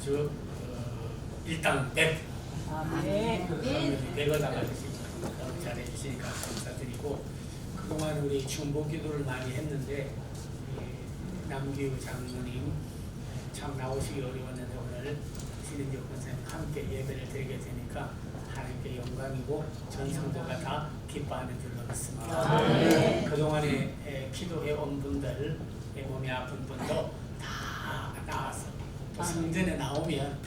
아주 일당백 백을 나가듯이 너무 잘해주시니까 감사드리고, 그동안 우리 중보 기도를 많이 했는데 남규 장로님 참 나오시기 어려웠는데 오늘 신인적 권사님 함께 예배를 드리게 되니까 하나님께 영광이고 전 성도가 다 기뻐하는 줄로 믿습니다. 그동안에 기도해 온 분들, 몸이 아픈 분도 다 나와서 또 성전에 나오면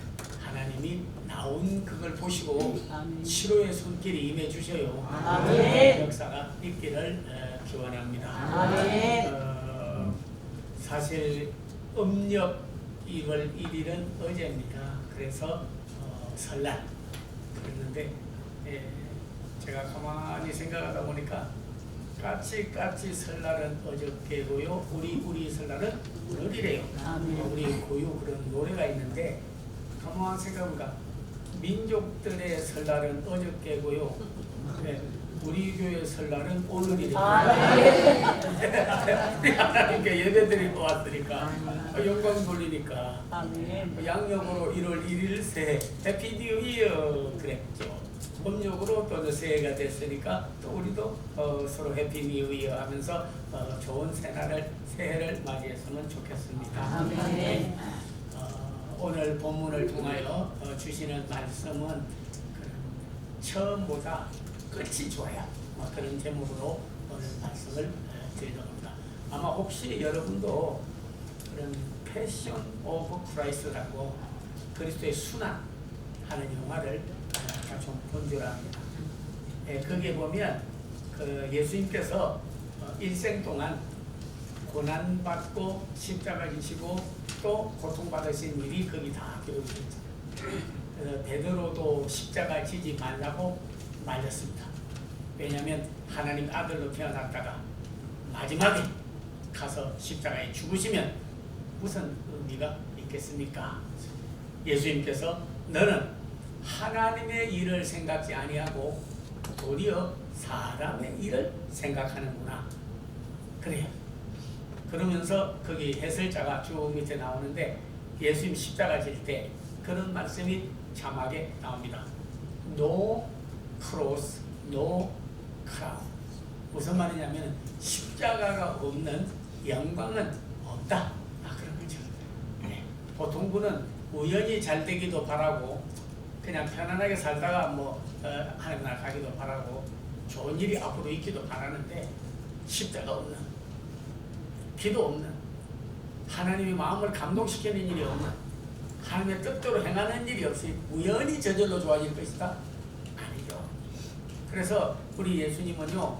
하나님이 나온 그걸 보시고 치료의 손길이 임해 주셔요. 역사가 있기를 기원합니다. 사실 음력 1월 1일은 어제입니다. 그래서 설날 그랬는데 제가 가만히 생각하다 보니까 까치 설날은 어저께고요. 우리 설날은 오늘이래요. 우리 고유 그런 노래가 있는데 가만히 생각해보니까 민족들의 설날은 어저께고요. 우리 교회 설날은 오늘이래요. 우리 하나님께 예배드리고 왔으니까 영광 돌리니까 양력으로 1월 1일 새해 해피 뉴 이어 그랬죠. 음력으로 또 새해가 됐으니까 또 우리도 서로 해피 뉴 이어 하면서 좋은 새해를 맞이했으면 좋겠습니다. 오늘 본문을 통하여 주시는 말씀은 처음보다 끝이 좋아요. 그런 제목으로 오늘 말씀을 드리려고 합니다. 아마 혹시 여러분도 그런 패션 오브 크라이스트라고 그리스도의 순환 하는 영화를 좀 본 줄 압니다. 거기에 보면 그 예수님께서 일생 동안 고난받고 십자가 지시고 또 고통받으신 일이 거기 다 기록이 있죠. 베드로도 십자가 지지 말라고 말렸습니다. 왜냐하면 하나님 아들로 태어났다가 마지막에 가서 십자가에 죽으시면 무슨 의미가 있겠습니까? 예수님께서 너는 하나님의 일을 생각지 아니하고 도리어 사람의 일을 생각하는구나. 그래요. 그러면서 거기 해설자가 쭉 밑에 나오는데 예수님 십자가 질 때 그런 말씀이 자막에 나옵니다. No cross, no crown. 무슨 말이냐면 십자가가 없는 영광은 없다. 그런 거죠. 보통 분은 우연히 잘 되기도 바라고 그냥 편안하게 살다가 하나님 나라 가기도 바라고 좋은 일이 앞으로 있기도 바라는데 십자가 없는, 기도 없는, 하나님의 마음을 감동시키는 일이 없는, 하나님의 뜻대로 행하는 일이 없이 우연히 저절로 좋아질 것이다? 아니죠. 그래서 우리 예수님은요,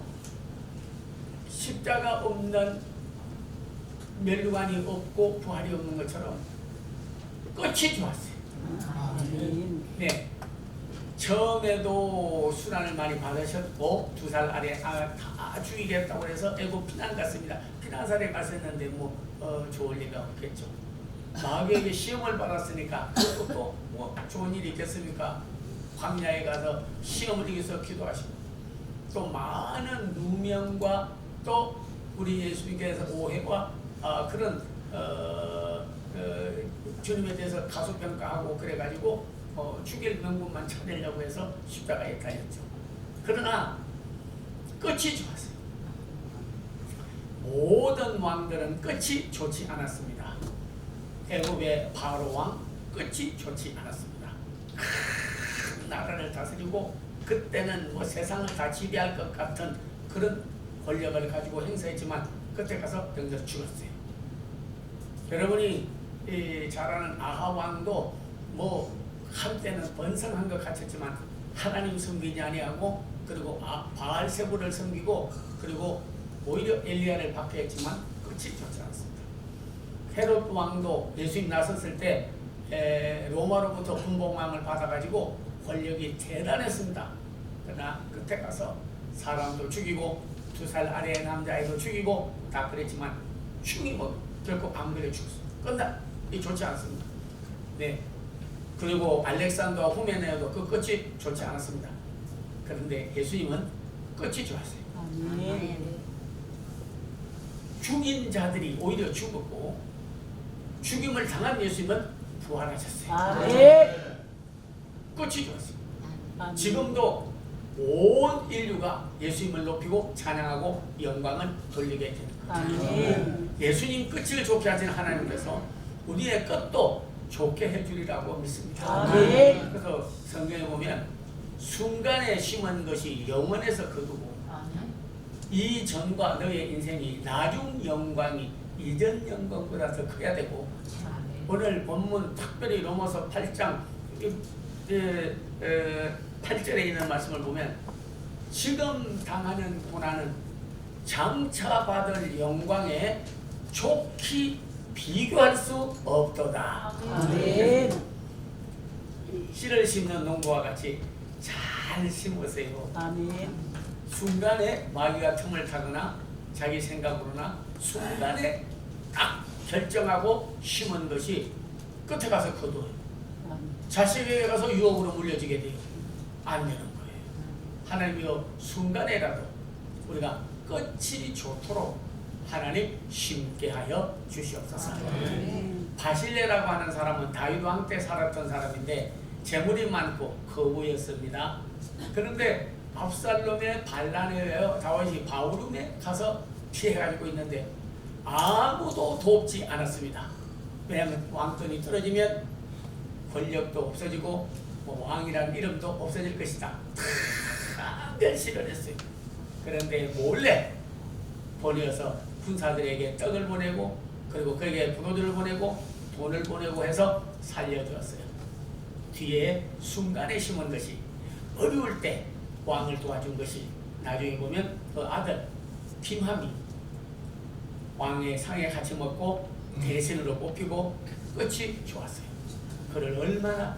십자가 없는 멸류관이 없고 부활이 없는 것처럼 끝이 좋았어요. 네. 처음에도 순환을 많이 받으셨고 2살 아래 다 죽이겠다고 해서 애국 피난 갔습니다. 피난살에 갔었는데 좋을 리가 없겠죠. 마귀에게 시험을 받았으니까 그것도 또 좋은 일이 있겠습니까? 광야에 가서 시험을 이겨서 기도하시고 또 많은 누명과 또 우리 예수님께서 오해와 그런 주님에 대해서 가소평가하고 그래가지고 죽일 명분만 찾으려고 해서 십자가에 달렸죠. 그러나 끝이 좋았어요. 모든 왕들은 끝이 좋지 않았습니다. 애굽의 바로 왕 끝이 좋지 않았습니다. 큰 나라를 다스리고 그때는 세상을 다 지배할 것 같은 그런 권력을 가지고 행사했지만 그때 가서 병들어 죽었어요. 여러분이 잘 아는 아하 왕도 한때는 번성한 것 같았지만 하나님 섬기지 아니하고 그리고 바알세부를 섬기고 그리고 오히려 엘리야를 박해했지만 끝이 좋지 않습니다. 헤롯 왕도 예수님 나섰을 때 로마로부터 분봉함을 받아가지고 권력이 대단했습니다. 그러나 끝에 가서 사람도 죽이고 2살 아래의 남자애도 죽이고 다 그랬지만 결코 안 그래 죽었어요. 끝나 이 좋지 않습니다. 네. 그리고 알렉산더와 후메네오도 그 끝이 좋지 않았습니다. 그런데 예수님은 끝이 좋았어요. 죽인 자들이 오히려 죽었고 죽임을 당한 예수님은 부활하셨어요. 아멘. 끝이 좋았어요. 아멘. 지금도 온 인류가 예수님을 높이고 찬양하고 영광을 돌리게 됩니다. 아멘. 예수님 끝을 좋게 하신 하나님께서 우리의 끝도 좋게 해주리라고 믿습니다. 아멘. 그래서 성경에 보면 순간에 심은 것이 영원에서 거두고 이 전과 너의 인생이 나중 영광이 이전 영광보다 더 커야 되고, 오늘 본문 특별히 로마서 8장 8절에 있는 말씀을 보면 지금 당하는 고난은 장차 받을 영광에 좋게 비교할 수 없도다. 아멘. 씨를 심는 농부와 같이 잘 심으세요. 아멘. 순간에 마귀가 틈을 타거나 자기 생각으로나 순간에 딱 결정하고 심은 것이 끝에 가서 거둬요. 자식에게 가서 유혹으로 물려지게 돼요. 안 되는 거예요. 하나님이여 순간에라도 우리가 끝이 좋도록 하나님 심게 하여 주시옵소서. 바실레라고 하는 사람은 다윗 왕 때 살았던 사람인데 재물이 많고 거부였습니다. 그런데 압살롬의 반란에 의하여 다윗이 바후림에 가서 피해가지고 있는데 아무도 돕지 않았습니다. 왜냐하면 왕권이 떨어지면 권력도 없어지고 왕이라는 이름도 없어질 것이다. 다 멸시를 했어요. 그런데 몰래 보내어서 군사들에게 떡을 보내고 그리고 그에게 부도들을 보내고 돈을 보내고 해서 살려주었어요. 뒤에 순간에 심은 것이 어려울 때 왕을 도와준 것이 나중에 보면 그 아들 김함이 왕의 상에 같이 먹고 대신으로 뽑히고 끝이 좋았어요. 그를 얼마나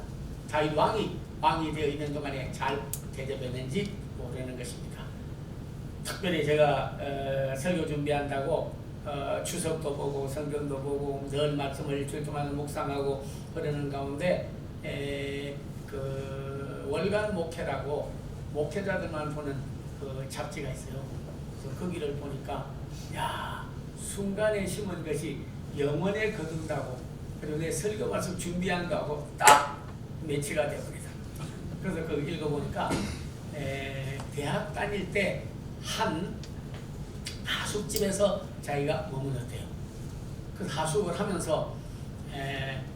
다윗 왕이 되어 있는 동안에 잘 대접했는지 모르는 것입니다. 특별히 제가 설교 준비한다고 추석도 보고 성경도 보고 늘 말씀을 일주일 동안 묵상하고 그러는 가운데 그 월간 목회라고 목회자들만 보는 그 잡지가 있어요. 그래서 거기를 보니까 야 순간에 심은 것이 영원에 거둔다고, 그리고 내 설교 말씀 준비한 거하고 딱 매치가 되어버리다. 그래서 그걸 읽어보니까 대학 다닐 때 한 하숙집에서 자기가 머물렀대요. 그 하숙을 하면서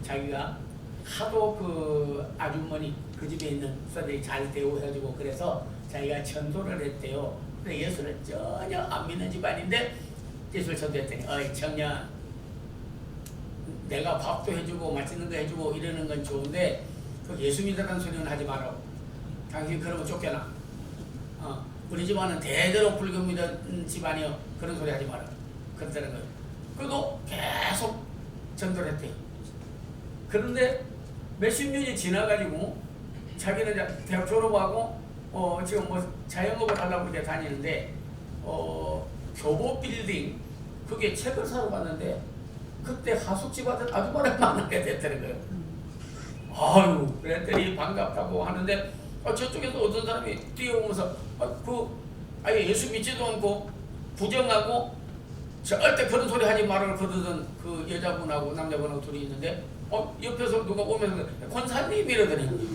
자기가 하도 그 아주머니 그 집에 있는 수사들이 잘 대우해주고 그래서 자기가 전도를 했대요. 근데 예수를 전혀 안 믿는 집안인데 예수를 전도했더니 어이 청년, 내가 밥도 해주고 맛있는 거 해주고 이러는 건 좋은데 그 예수 믿으라는 소리는 하지 마라. 당신 그러면 쫓겨나. 우리 집안은 대대로 불교 믿는 집안이요. 그런 소리 하지 마라. 그랬다는 거예요. 그래도 계속 전도를 했대요. 그런데 몇십 년이 지나가지고 자기는 대학 졸업하고 지금 뭐 자영업을 하려고 이제 다니는데 교보 빌딩 그게 책을 사러 갔는데 그때 하숙집 아들 아주머니를 만나게 됐다는 거예요. 아유 그랬더니 반갑다고 하는데 저쪽에서 어떤 사람이 뛰어오면서 아예 예수 믿지도 않고 부정하고 절대 그런 소리 하지 말아라 그러던 그 여자분하고 남자분하고 둘이 있는데 옆에서 누가 오면서 권사님 이러더니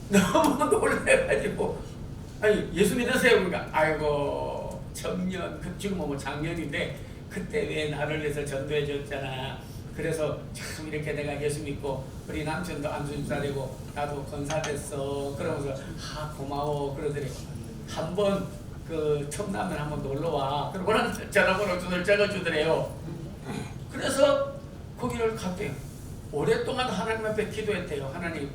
너무 놀래가지고 아니 예수 믿으세요 그러니까 아이고 청년 지금은 뭐 작년인데 그때 왜 나를 위해서 전도해 줬잖아. 그래서 참 이렇게 내가 예수 믿고 우리 남편도 안수집사 되고 나도 권사 됐어. 그러면서 고마워 그러더니 한번 그 첨나면 한번 놀러와. 그러고는 전화번호 적어주더래요. 그래서 거기를 갔대요. 오랫동안 하나님 앞에 기도했대요. 하나님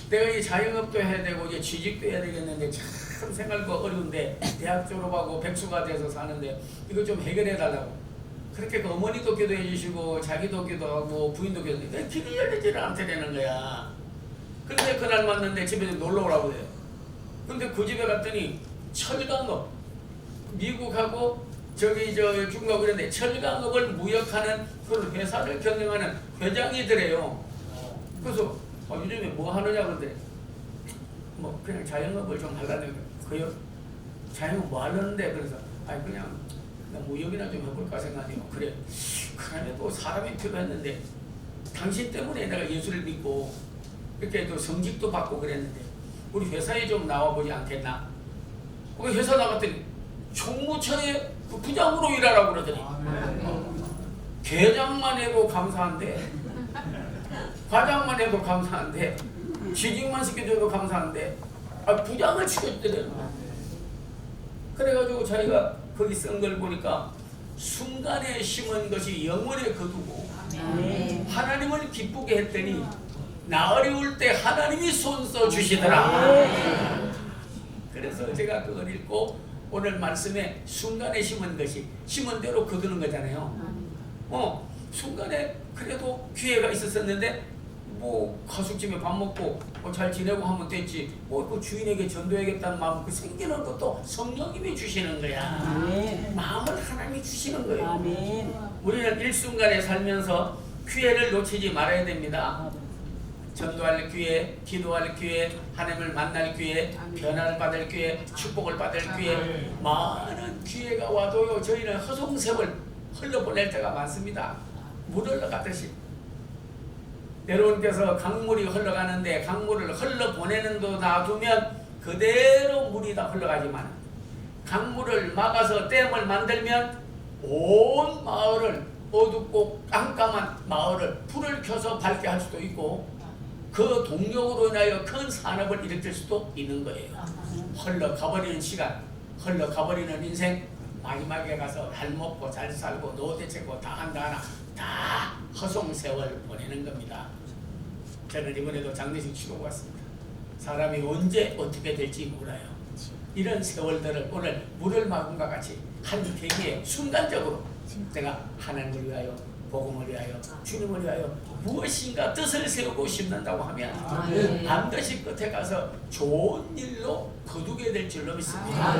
내가 이 자영업도 해야 되고 이제 취직도 해야 되겠는데 참 생활도 어려운데 대학 졸업하고 백수가 돼서 사는데 이거 좀 해결해 달라고. 그렇게 그 어머니도 기도해 주시고 자기도 기도하고 부인도 기도하는데 길이 열리지를 않다는 거야. 근데 그날 만났는데 집에 놀러 오라고 해요. 근데 그 집에 갔더니 철강업 미국하고 저기 중국하고 그런데 철강업을 무역하는 그 회사를 경영하는 회장이더래요. 그래서 요즘에 뭐 하느냐 그런데 뭐 그냥 자영업을 좀 하려는 거예요. 자영업 뭐 하려는데 그래서 그냥 무역이나 좀 해볼까 생각해요. 그래 그래도 사람이 필요했는데 당신 때문에 내가 예수를 믿고 이렇게 또 성직도 받고 그랬는데 우리 회사에 좀 나와보지 않겠나? 우리 회사 나갔더니 총무처에 그 부장으로 일하라고 그러더니 계장만 해도 감사한데 과장만 해도 감사한데 취직만 시켜줘도 감사한데 부장을 시켜주더래요. 그래가지고 자기가 거기 쓴 걸 보니까 순간에 심은 것이 영원에 거두고 하나님을 기쁘게 했더니 나 어려울 때 하나님이 손써 주시더라. 그래서 제가 그걸 읽고 오늘 말씀에 순간에 심은 것이 심은 대로 거두는 거잖아요. 순간에 그래도 기회가 있었었는데 뭐 가숙집에 밥 먹고 잘 지내고 하면 됐지. 그 주인에게 전도해야겠다는 마음 그 생기는 것도 성령님이 주시는 거야. 마음을 하나님이 주시는 거예요. 우리는 일순간에 살면서 기회를 놓치지 말아야 됩니다. 전도할 기회, 기도할 기회, 하나님을 만날 기회, 변화를 받을 기회, 축복을 받을 기회, 많은 기회가 와도요 저희는 허송세월 흘러보낼 때가 많습니다. 물 흘러가듯이. 여러분께서 강물이 흘러가는데 강물을 흘러보내는 도 놔두면 그대로 물이 다 흘러가지만 강물을 막아서 댐을 만들면 온 마을을 어둡고 깜깜한 마을을 불을 켜서 밝게 할 수도 있고 그 동력으로 인하여 큰 산업을 일으킬 수도 있는 거예요. 흘러가버리는 시간, 흘러가버리는 인생, 마지막에 가서 잘 먹고 잘 살고 노대채고 다 한다 하나 다 허송세월 보내는 겁니다. 저는 이번에도 장례식 치르고 왔습니다. 사람이 언제 어떻게 될지 몰라요. 이런 세월들을 오늘 물을 막음과 같이 한 계기에 순간적으로 내가 하나님을 위하여 복음을 위하여 주님을 위하여 무엇인가 뜻을 세우고 심는다고 하면 반드시 끝에 가서 좋은 일로 거두게 될 줄로 믿습니다.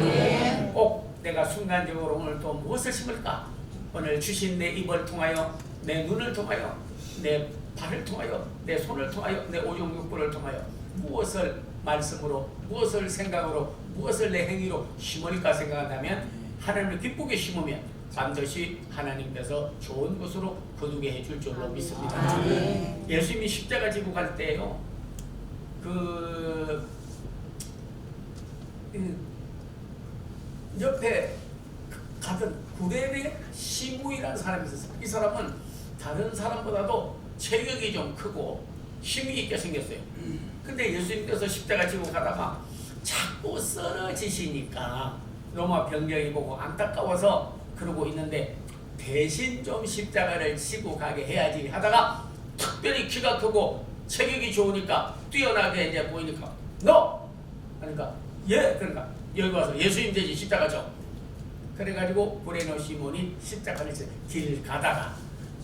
꼭 내가 순간적으로 오늘 또 무엇을 심을까? 오늘 주신 내 입을 통하여 내 눈을 통하여 내 발을 통하여 내 손을 통하여 내 오종육부를 통하여 무엇을 말씀으로 무엇을 생각으로 무엇을 내 행위로 심을까 생각한다면 하나님을 기쁘게 심으면 반드시 하나님께서 좋은 것으로 거두게 해줄 줄로 믿습니다. 예수님이 십자가 지고 갈 때요 옆에 가던 구레네 시므이라는 사람이 있었어요. 이 사람은 다른 사람보다도 체격이 좀 크고 힘이 있게 생겼어요. 근데 예수님께서 십자가 지고 가다가 자꾸 쓰러지시니까 로마 병력이 보고 안타까워서 그러고 있는데 대신 좀 십자가를 지고 가게 해야지 하다가 특별히 키가 크고 체격이 좋으니까 뛰어나게 이제 보이니까 너! 그러니까 그러니까 여기 와서 예수님 되지 십자가 져. 그래가지고 구레네 시몬이 십자가를 길 가다가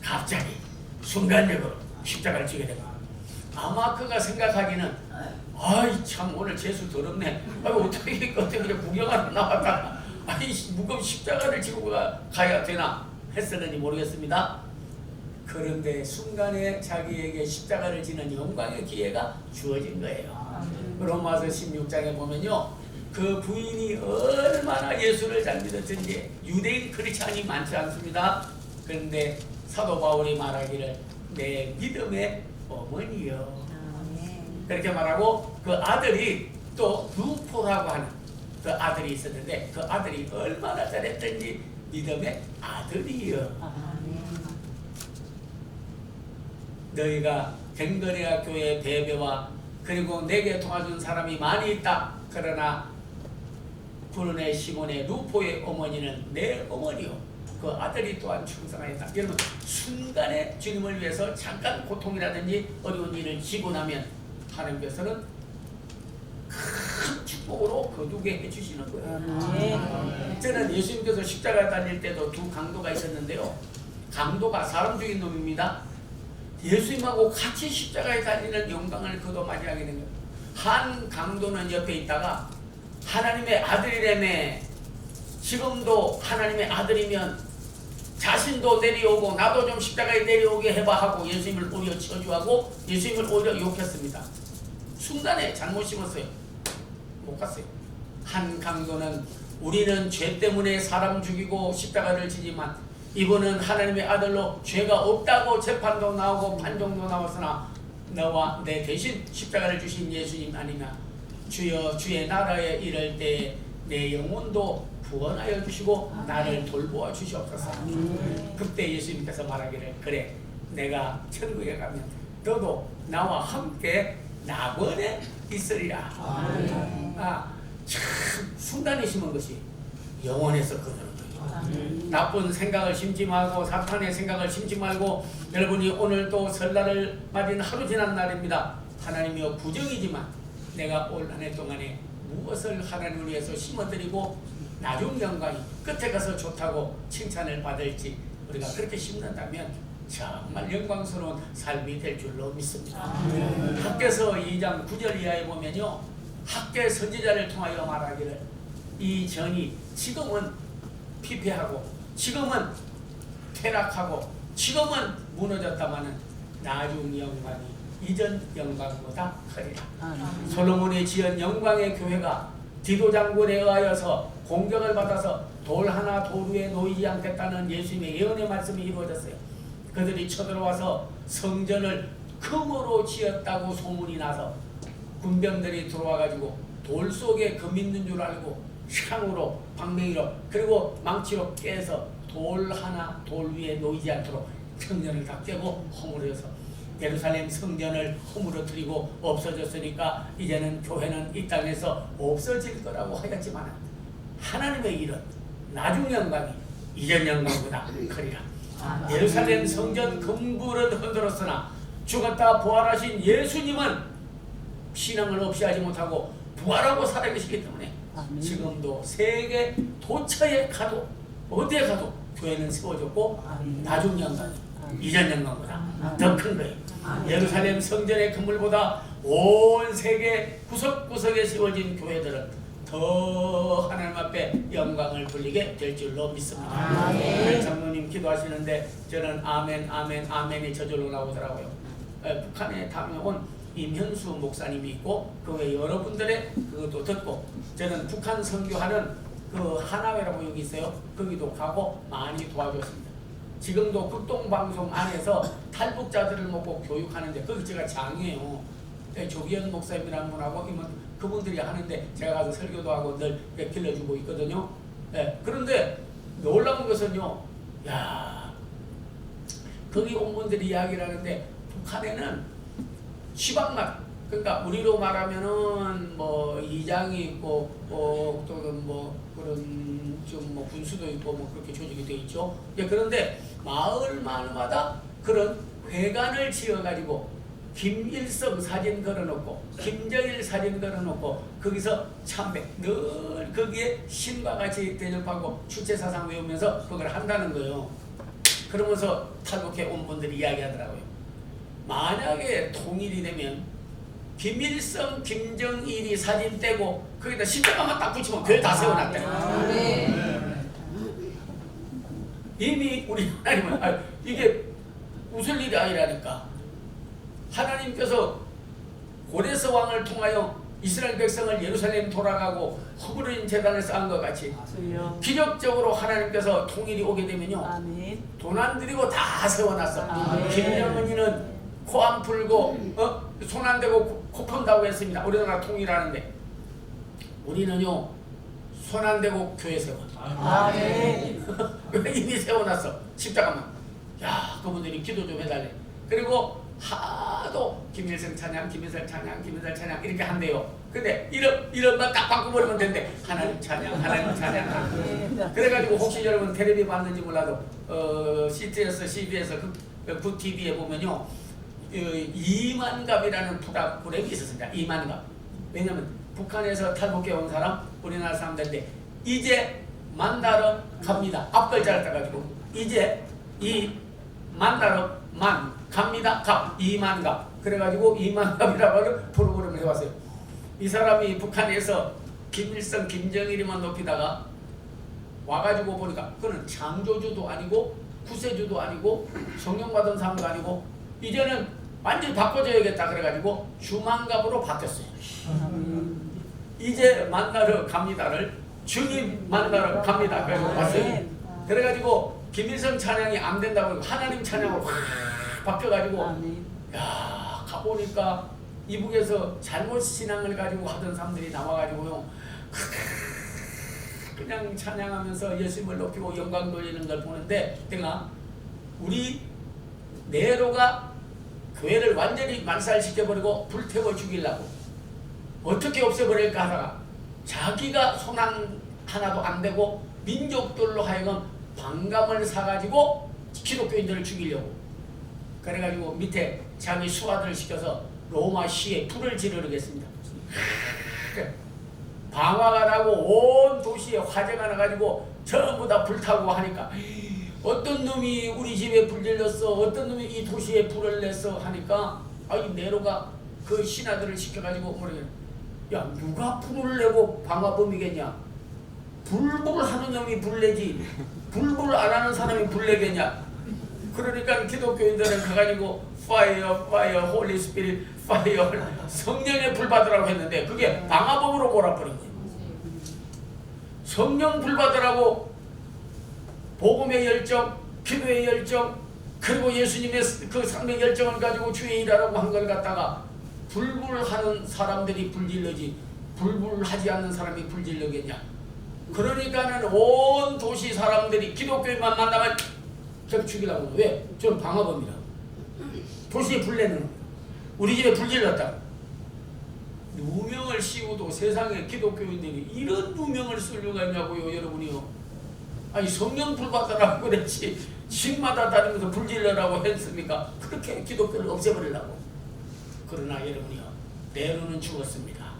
갑자기 순간적으로 십자가를 지게 되고 아마 그가 생각하기는 아이 참 오늘 재수 더럽네. 어떻게 그냥 구경하러 나왔다가 무거운 십자가를 지고 가야 되나 했었는지 모르겠습니다. 그런데 순간에 자기에게 십자가를 지는 영광의 기회가 주어진 거예요. 로마서 16장에 보면요 그 부인이 얼마나 예수를 잘 믿었든지 유대인 크리스찬이 많지 않습니다. 그런데 사도 바울이 말하기를 내 믿음의 어머니요 그렇게 말하고 그 아들이 또 루포라고 하는 그 아들이 있었는데 그 아들이 얼마나 잘했든지 믿음의 아들이요. 너희가 갱거리아 교회 베베와 그리고 내게 도와준 사람이 많이 있다. 그러나 구레네 시몬의 루포의 어머니는 내 어머니요. 그 아들이 또한 충성하였다. 여러분 순간에 주님을 위해서 잠깐 고통이라든지 어려운 일을 지고 나면 하나님께서는 큰 축복으로 거두게 해주시는 거예요. 저는 예수님께서 십자가 달릴 때도 두 강도가 있었는데요. 강도가 사람 죽인 놈입니다. 예수님하고 같이 십자가에 달리는 영광을 그도 맞이하게 된 거예요. 한 강도는 옆에 있다가 하나님의 아들이라며 지금도 하나님의 아들이면 자신도 내려오고 나도 좀 십자가에 내려오게 해봐 하고 예수님을 오히려 저주하고 예수님을 오히려 욕했습니다. 순간에 잘못 심었어요. 못 갔어요. 한 강도는 우리는 죄 때문에 사람 죽이고 십자가를 지지만 이분은 하나님의 아들로 죄가 없다고 재판도 나오고 판정도 나왔으나 너와 내 대신 십자가를 주신 예수님 아니냐. 주여 주의 나라에 이를 때 내 영혼도 구원하여 주시고 나를 돌보아 주시옵소서. 그때 예수님께서 말하기를 그래 내가 천국에 가면 너도 나와 함께 낙원에 있으리라. 참 순간에 심은 것이 영원에서 거두는 거예요. 나쁜 생각을 심지 말고 사탄의 생각을 심지 말고 여러분이 오늘 또 설날을 맞은 하루 지난 날입니다. 하나님이여 부정이지만 내가 올 한 해 동안에 무엇을 하나님을 위해서 심어드리고 나중 영광이 끝에 가서 좋다고 칭찬을 받을지 우리가 그렇게 심는다면 정말 영광스러운 삶이 될 줄로 믿습니다. 학개서 2장 9절 이하에 보면요, 학개 선지자를 통하여 말하기를 이 전이 지금은 피폐하고 지금은 퇴락하고 지금은 무너졌다마는 나중 영광이 이전 영광보다 크리라. 솔로몬이 지은 영광의 교회가 디도 장군에 의하여서 공격을 받아서 돌 하나 돌 위에 놓이지 않겠다는 예수님의 예언의 말씀이 이루어졌어요. 그들이 쳐들어와서 성전을 금으로 지었다고 소문이 나서 군병들이 들어와가지고 돌 속에 금 있는 줄 알고 창으로 방맹이로 그리고 망치로 깨서 돌 하나 돌 위에 놓이지 않도록 성전을 다 깨고 허물어서 예루살렘 성전을 허물어뜨리고 없어졌으니까 이제는 교회는 이 땅에서 없어질 거라고 하였지만 하나님의 일은 나중 영광이 이전 영광보다 크리라. 예루살렘 성전 금굴은 흔들었으나 죽었다 부활하신 예수님은 신앙을 없이 하지 못하고 부활하고 살아계시기 때문에 지금도 세계 도처에 가도 어디에 가도 교회는 세워졌고 나중 영광이 이전 영광보다 더 큰 거예요. 예루살렘 성전의 건물보다 온 세계 구석구석에 세워진 교회들은 더 하나님 앞에 영광을 돌리게 될 줄로 믿습니다. 장로님 기도하시는데 저는 아멘 아멘 아멘이 저절로 나오더라고요. 북한에 다녀온 임현수 목사님이 있고 그 외 여러분들의 그것도 듣고 저는 북한 선교하는 그 하나회라고 여기 있어요. 거기도 가고 많이 도와줬습니다. 지금도 극동방송 안에서 탈북자들을 먹고 교육하는데 거기 제가 장이에요. 조기현 목사님이라는 분하고 그분들이 하는데 제가 가서 설교도 하고 늘 길러주고 있거든요. 그런데 놀라운 것은요, 야, 거기 온 분들이 이야기를 하는데 북한에는 지방만, 그러니까 우리로 말하면은 뭐 이장이 있고 또는 뭐 그런 좀 뭐 군수도 있고 뭐 그렇게 조직이 돼 있죠. 그런데 마을마다 그런 회관을 지어가지고 김일성 사진 걸어놓고 김정일 사진 걸어놓고 거기서 참배 늘 거기에 신과 같이 대접하고 주체사상 외우면서 그걸 한다는 거예요. 그러면서 탈북해 온 분들이 이야기하더라고요. 만약에 통일이 되면 김일성, 김정일이 사진 떼고 거기다 십자가만 딱 붙이면 교회 다 세워놨대. 이미 우리 하나님은 이게 웃을 일이 아니라니까. 하나님께서 고레스 왕을 통하여 이스라엘 백성을 예루살렘 돌아가고 허물어진 제단을 쌓은 것 같이 기적적으로 하나님께서 통일이 오게 되면요, 돈 안 들이고 다 세워놨어. 김정은이는 코 안 풀고 손 안 대고 코 푼다고 했습니다. 우리나라 통일하는데 우리는요 손 안 대고 교회 세워. 이미 세워놨어. 십자가만. 야, 그분들이 기도 좀 해달래. 그리고 하도 김일성 찬양, 김일성 찬양, 김일성 찬양 이렇게 한대요. 근데 이름만 딱 바꿔버리면 된대. 하나님 찬양, 하나님 찬양. 그래가지고 혹시 여러분 텔레비 봤는지 몰라도 CTS, CBS 그 TV에 보면요, 이만갑이라는 프로그램이 있었습니다. 이만갑. 왜냐면 북한에서 탈북해 온 사람, 우리나라 사람들인데 이제 만나러 갑니다. 앞글자를 따가지고 이제 이 만나러 만 갑니다. 갑 이만갑. 그래가지고 이만갑이라고 하는 프로그램을 해왔어요. 이 사람이 북한에서 김일성, 김정일이만 높이다가 와가지고 보니까 그는 창조주도 아니고 구세주도 아니고 성령받은 사람도 아니고 이제는 완전히 바꿔줘야겠다 그래가지고 주만갑으로 바뀌었어요. 이제 만나러 갑니다를 주님 만나러 갑니다. 그래서 왔어요. 그래가지고 김일성 찬양이 안 된다고 하나님 찬양으로 확 바뀌어가지고 아멘. 야 가보니까 이북에서 잘못 신앙을 가지고 하던 사람들이 나와가지고요 그냥 찬양하면서 예수님을 높이고 영광 돌리는 걸 보는데 내가 우리 네로가 교회를 완전히 말살시켜버리고 불태워 죽이려고 어떻게 없애버릴까 하다가 자기가 손안 하나도 안 되고 민족들로 하여금 반감을 사가지고 기독교인들을 죽이려고 그래가지고 밑에 자기 수하들을 시켜서 로마 시에 불을 지르겠습니다. 방화가 나고 온 도시에 화재가 나가지고 전부 다 불타고 하니까 어떤 놈이 우리 집에 불 질렀어, 어떤 놈이 이 도시에 불을 냈어 하니까 이 네로가 그 신하들을 시켜가지고 뭐래, 야 누가 불을 내고 방화범이겠냐? 불불하는 놈이 불내지 불불 안 하는 사람이 불내겠냐? 그러니까 기독교인들은 가가지고 파이어 홀리 스피릿 파이어 성령의 불 받으라고 했는데 그게 방화범으로 몰아버린 거예요. 성령 불 받으라고 복음의 열정, 기도의 열정, 그리고 예수님의 그 생명 열정을 가지고 주의 일하라고 한 걸 갖다가 불불하는 사람들이 불질러지 불불하지 않는 사람이 불질러겠냐? 그러니까는 온 도시 사람들이 기독교인만 만나면 저를 죽이려고 해요. 왜? 저는 방화범이라고. 도시에 불 내는 겁니다. 우리 집에 불 질렀다. 누명을 씌우도 세상에 기독교인들이 이런 누명을 쓸 이유가 있냐고요, 여러분이요. 아니 성령 불 받으라고 그랬지 집마다 다니면서 불 질러라고 했습니까? 그렇게 기독교를 없애버리려고. 그러나 여러분이요, 네로는 죽었습니다.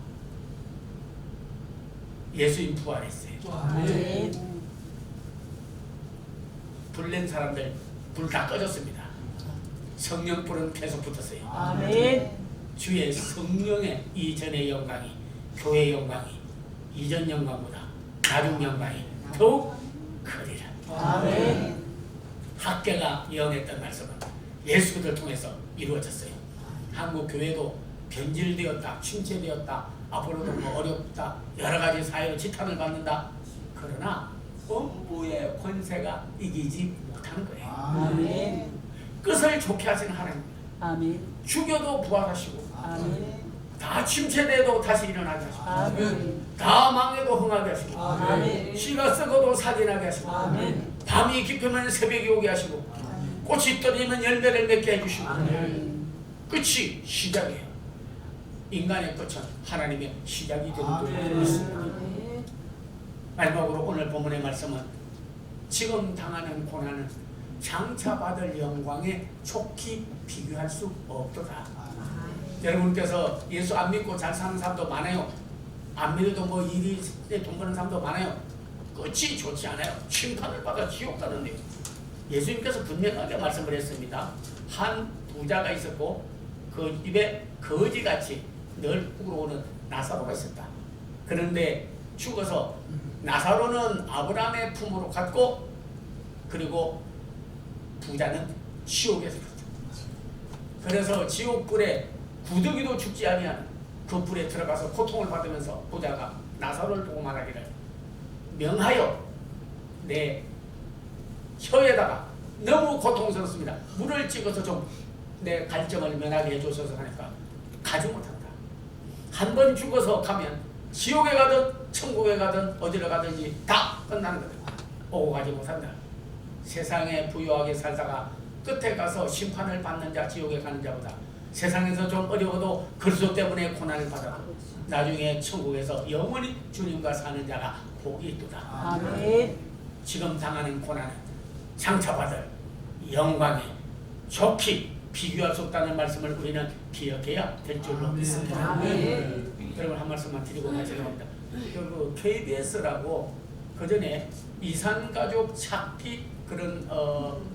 예수님 부활했어요. 아멘. 불낸 사람들 불 다 꺼졌습니다. 성령 불은 계속 붙었어요. 아멘. 주의 성령의 이전의 영광이, 교회의 영광이 이전 영광보다 나중 영광이 더욱 크리라. 아멘. 학계가 예언했던 말씀은 예수를 통해서 이루어졌어요. 한국 교회도 변질되었다, 침체되었다, 앞으로도 뭐 어렵다, 여러 가지 사회로 지탄을 받는다. 그러나 음부의 권세가 이기지 못하는 거예요. 아멘. 끝을 좋게 하시는 하나님. 아멘. 죽여도 부활하시고, 아멘. 다 침체돼도 다시 일어나게 하시고, 아멘. 다 망해도 흥하게 하시고, 아멘. 씨가 썩어도 살아나게 하시고, 아멘. 밤이 깊으면 새벽이 오게 하시고, 꽃이 떨어지면 열매를 맺게 해주시고, 아멘. 끝이 시작이에요. 인간의 끝은 하나님의 시작이 되는 줄로 믿습니다. 마지막으로 오늘 본문의 말씀은 지금 당하는 고난은 장차 받을 영광에 좋게 비교할 수 없도다. 여러분께서 예수 안 믿고 잘 사는 사람도 많아요. 안 믿어도 뭐 일이 돈 버는 사람도 많아요. 끝이 좋지 않아요. 심판을 받아 지옥 가는데요. 예수님께서 분명하게 말씀을 했습니다. 한 부자가 있었고 그 집에 거지같이 늘 우러오는 나사로가 있었다. 그런데 죽어서 나사로는 아브라함의 품으로 갔고 그리고 부자는 지옥에서 갔다. 그래서 지옥불에 구더기도 죽지 아니하는 그 불에 들어가서 고통을 받으면서 부자가 나사로를 보고 말하기를 명하여 내 혀에다가 너무 고통스럽습니다. 물을 찍어서 좀 내 갈증을 면하게 해주셔서 하니까 가지 못한다. 한 번 죽어서 가면 지옥에 가든 천국에 가든 어디로 가든지 다 끝나는 거다. 오고 가지 못한다. 세상에 부유하게 살다가 끝에 가서 심판을 받는 자, 지옥에 가는 자보다 세상에서 좀 어려워도 그리스도 때문에 고난을 받아 나중에 천국에서 영원히 주님과 사는 자가 복이 있도다. 아멘. 지금 당하는 고난은 장차 받을 영광에 좋게 비교할 수 없다는 말씀을 우리는 기억해야 될 줄로 믿습니다. 아멘. 여러분 한 말씀만 드리고 마치려 합니다. 그 KBS라고 그 전에 이산가족 찾기 그런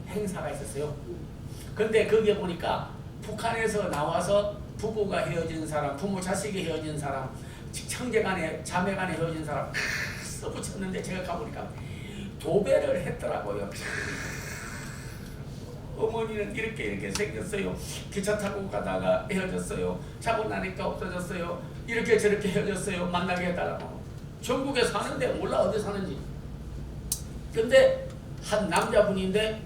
행사가 있었어요. 근데 거기에 보니까 북한에서 나와서 부부가 헤어진 사람, 부모 자식이 헤어진 사람, 형제간에 자매간에 헤어진 사람 써붙였는데 제가 가보니까 도배를 했더라고요. 어머니는 이렇게 생겼어요. 기차 타고 가다가 헤어졌어요. 자고 나니까 없어졌어요. 이렇게 저렇게 헤어졌어요. 만나게 해달라고. 전국에 사는데 몰라 어디 사는지. 근데 한 남자분인데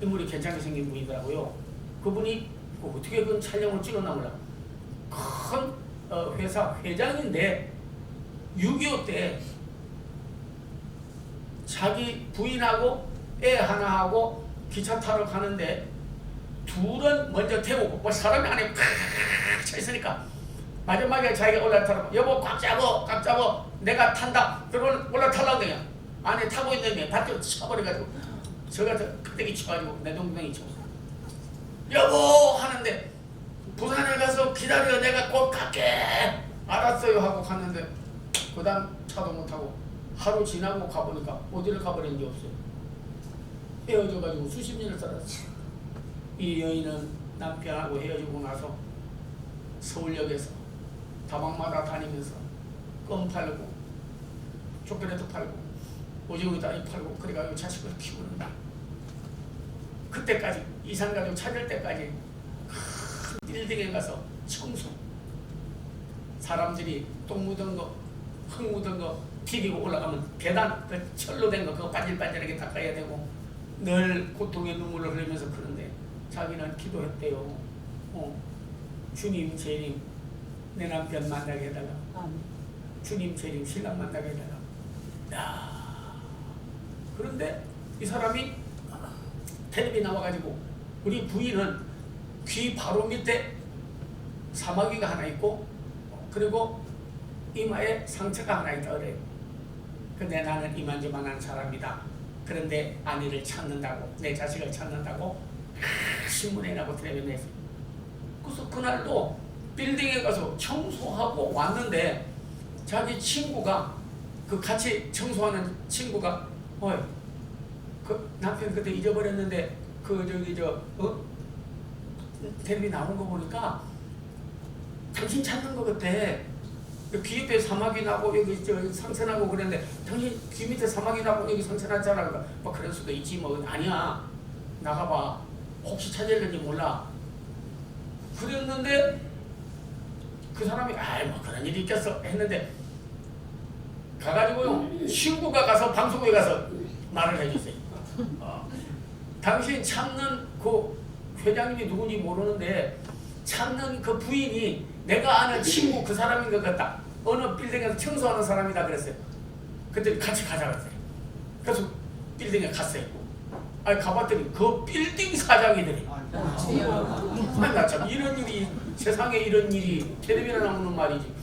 인물이 괜찮게 생긴 분이더라고요. 그분이 어떻게 그 촬영을 찍었나 몰라. 큰 회사 회장인데 6.25 때 자기 부인하고 애 하나하고 기차 타러 가는데 둘은 먼저 태우고 뭐 사람이 안에 팍 차 있으니까 마지막에 자기가 올라타라고 여보 꽉 잡어 내가 탄다. 그러면 올라타려고 그냥 안에 타고 있는데 밭으로 쳐버려가지고 저가 끄떡이 쳐가지고 내 동생이 쳐 여보 하는데 부산에 가서 기다려 내가 곧 갈게 알았어요 하고 갔는데 그 다음 차도 못 타고 하루 지나고 가보니까 어디를 가버린지 없어요. 헤어져가지고 수십 년을 살았어요. 이 여인은 남편하고 헤어지고 나서 서울역에서 다방마다 다니면서 껌 팔고 초콜릿도 팔고 오징어 다리 팔고 그래가지고 자식을 키우는다. 그때까지 이산가족 찾을 때까지 큰 빌딩에 가서 청소 사람들이 똥 묻은 거 흙 묻은 거 튀기고 올라가면 계단 그 철로 된 거 그거 반질반질하게 닦아야 되고 늘 고통의 눈물을 흘리면서 그런데 자기는 기도했대요. 주님 재림 내 남편 만나게 해달라. 주님 재림 신랑 만나게 해달라. 야. 그런데 이 사람이 텔레비 나와가지고 우리 부인은 귀 바로 밑에 사마귀가 하나 있고 그리고 이마에 상처가 하나 있다 그래요. 근데 나는 이만저만한 사람이다. 그런데 아내를 찾는다고 내 자식을 찾는다고 신문에 나고 텔레비에 냈어요. 그래서 그날도 빌딩에 가서 청소하고 왔는데 자기 친구가 그 같이 청소하는 친구가 그 남편 그때 잊어버렸는데 텔레비 나온 거 보니까 당신 찾는 거 그때 귀 옆에 사마귀 나고 여기 상처 나고 그랬는데 당신 귀 밑에 사마귀 나고 여기 상처 났잖아. 그러니까 뭐 그럴 수도 있지 뭐 아니야 나가봐 혹시 찾을는지 몰라 그랬는데 그 사람이 뭐 그런 일이 있겠어 했는데 가가지고요 친구가 가서 방송국에 가서 말을 해주세요. 당신 찾는 그 회장님이 누군지 모르는데 찾는 그 부인이 내가 아는 친구 그 사람인 것 같다. 어느 빌딩에서 청소하는 사람이다 그랬어요. 그때 같이 가자 그랬어요. 그래서 빌딩에 갔어요. 가봤더니 그 빌딩 사장이더니 나 참 이런 일이 세상에 이런 일이 텔레비전에 나오는 말이지.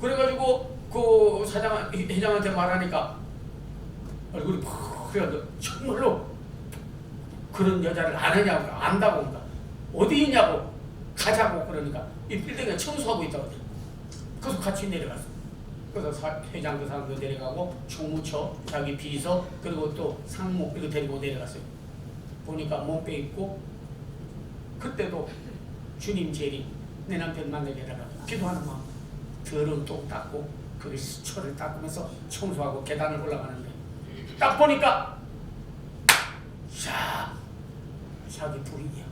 그래가지고 그 회장한테 말하니까 얼굴이 푹 그래가지고 정말로 그런 여자를 아느냐고 안다고 그러니까 어디 있냐고 가자고 그러니까 이 빌딩에 청소하고 있다고 그래서 같이 내려갔어. 그래서 회장 그 사람도 내려가고 총무처 자기 비서 그리고 또 상무 이거 데리고 내려갔어요. 보니까 몸빼 있고 그때도 주님 재림 내 남편 만나게 해달라 기도하는 마음 더러운 똥 닦고 그 수초를 닦으면서 청소하고 계단을 올라가는데 딱 보니까 자기 부인이야.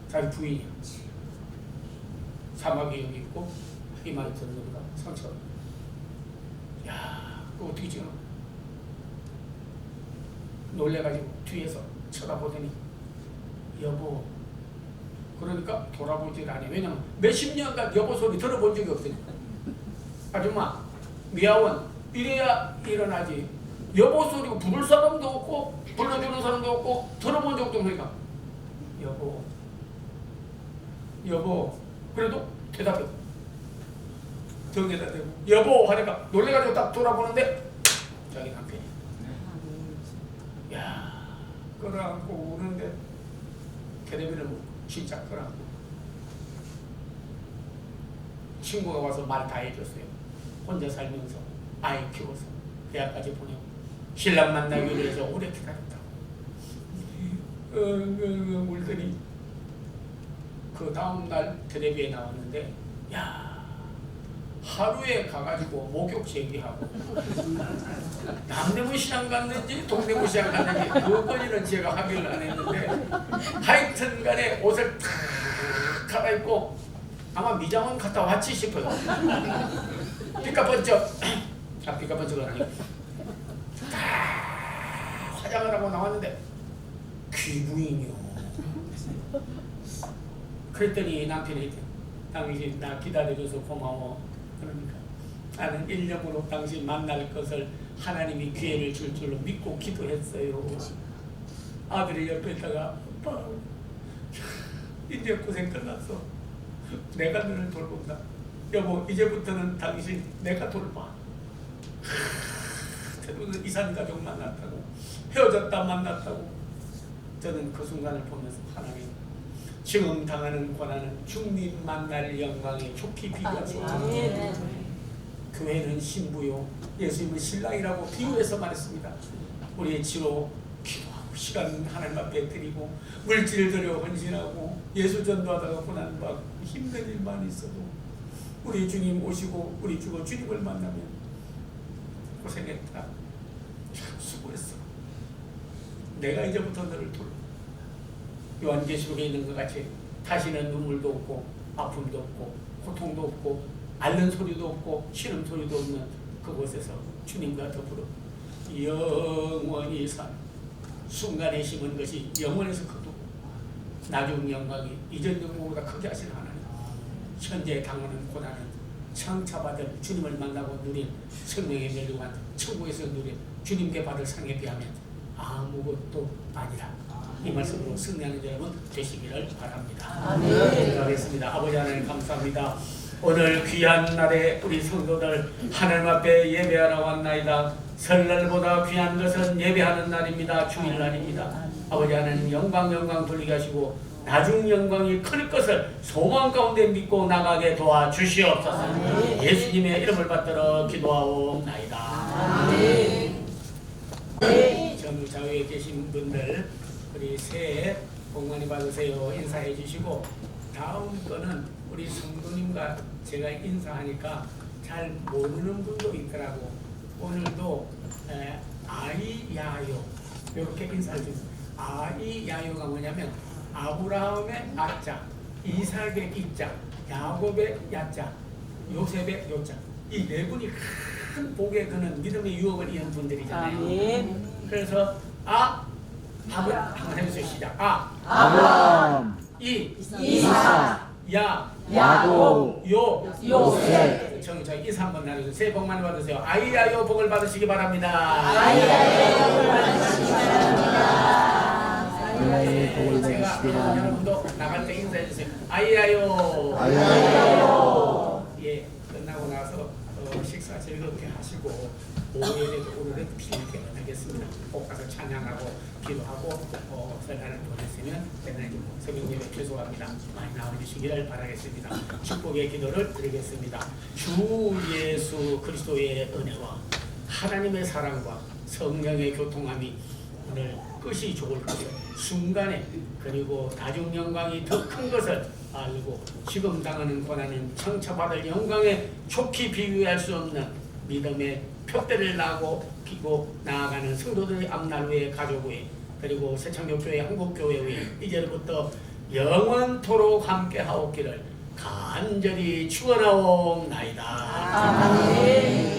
자기 부인이야. 사마귀 여기 있고 이마에 드는 거보다 상처. 그거 어떻게 지금 놀래가지고 뒤에서 쳐다보더니 여보 그러니까 돌아보질 않아요. 왜냐면 몇십 년간 여보 소리 들어본 적이 없으니까. 아줌마 미아원 이래야 일어나지. 여보 소리고 부를 사람도 없고 불러주는 사람도 없고 들어본 적도 없으니까 여보 그래도 대답해. 등에다 대고 여보 하니까 놀래가지고 딱 돌아보는데 자기 남편이 끌어안고 우는데 텔레비를 진짜 끌어안고 친구가 와서 말 다 해줬어요. 혼자 살면서 아이 키워서 대학까지 보내고 신랑 만나기 위해서 오래 기다렸다. 울더니 그 다음날 텔레비에 나왔는데 하루에 가가지고 목욕 제기하고 남대문 시장 갔는지 동대문 시장 갔는지 그것까지는 제가 확인을 안 했는데 하여튼 간에 옷을 탁 갈아입고 아마 미장원 갔다 왔지 싶어요. 삐까번쩍 삐까번쩍은 아니고 탁 화장을 하고 나왔는데 귀부인이요. 그랬더니 남편이 당신 나 기다려줘서 고마워. 그러니까 나는 1년으로 당신 만날 것을 하나님이 기회를 줄 줄로 믿고 기도했어요. 아들이 옆에 있다가 아빠 이제 고생 끝났어. 내가 너를 돌본다. 여보 이제부터는 당신 내가 돌봐. 대부분 이산 가족 만났다고 헤어졌다 만났다고. 저는 그 순간을 보면서 하나님 지금 당하는 고난은 주님 만날 영광에 좋게 비교할 수 없다. 교회는 신부요 예수님은 신랑이라고 비유해서 말했습니다. 우리의 지로 기도하고 시간 하나님 앞에 드리고 물질을 들여 헌신하고 예수 전도하다가 고난받고 힘든 일만 있어도 우리 주님 오시고 우리 주고 주님을 만나면 고생했다. 참 수고했어. 내가 이제부터 너를 돌. 요한계시록에 있는 것 같이 다시는 눈물도 없고 아픔도 없고 고통도 없고 앓는 소리도 없고 신음 소리도 없는 그곳에서 주님과 더불어 영원히 산 순간에 심은 것이 영원에서 거두고 나중 영광이 이전 영광보다 크게 하신 하나님, 현재 당하는 고난은 창차받을 주님을 만나고 누린 생명의 멸류관 천국에서 누린 주님께 받을 상에 비하면 아무것도 아니라 이 말씀으로 승리하는 여러분 되시기를 바랍니다. 기도하겠습니다. 아버지 하나님 감사합니다. 오늘 귀한 날에 우리 성도들 하나님 앞에 예배하러 왔나이다. 설날보다 귀한 것은 예배하는 날입니다. 주일날입니다. 아버지 하나님 영광 돌리게 하시고 나중 영광이 클 것을 소망 가운데 믿고 나가게 도와주시옵소서. 예수님의 이름을 받들어 기도하옵나이다. 전우좌우에 계신 분들 우리 새해 복 많이 받으세요. 인사해 주시고 다음 거는 우리 성도님과 제가 인사하니까 잘 모르는 분도 있더라고. 오늘도 아이야요 이렇게 인사를 줍니다. 아이야요가 뭐냐면 아브라함의 아자, 이삭의 이자, 야곱의 야자, 요셉의 요자, 이 네 분이 큰 복에 드는 믿음의 유업을 이은 분들이잖아요. 그래서 한번 해보세요. 시작. 아브라함, 이삭, 야곱, 요셉. 저희 인사 한번 나누세요. 새해 복 많이 받으세요. 아이야요 복을 받으시기 바랍니다. 하나님의 복을 제가 받으시기 바랍니다. 여러분도 나갈 때 인사해 주세요. 아이야요. 예, 끝나고 나서 식사 즐겁게 하시고 오후에도 오늘은 길게 하겠습니다. 꼭 가서 찬양하고 기도하고 설날을 보냈으면 내년 새벽 예배 최소합니다. 많이 나와주시기를 바라겠습니다. 축복의 기도를 드리겠습니다. 주 예수 그리스도의 은혜와 하나님의 사랑과 성령의 교통함이 오늘 끝이 좋을 것을 순간에 그리고 나중 영광이 더 큰 것을 알고 지금 당하는 고난은 청차받을 영광에 좋게 비교할 수 없는 믿음의 표대를 나고 피고 나아가는 성도들의 앞날 외에 가족 외에 그리고 새창교교회 한국교회 외에 이제부터 영원토록 함께 하옵기를 간절히 축원하옵나이다. 아멘.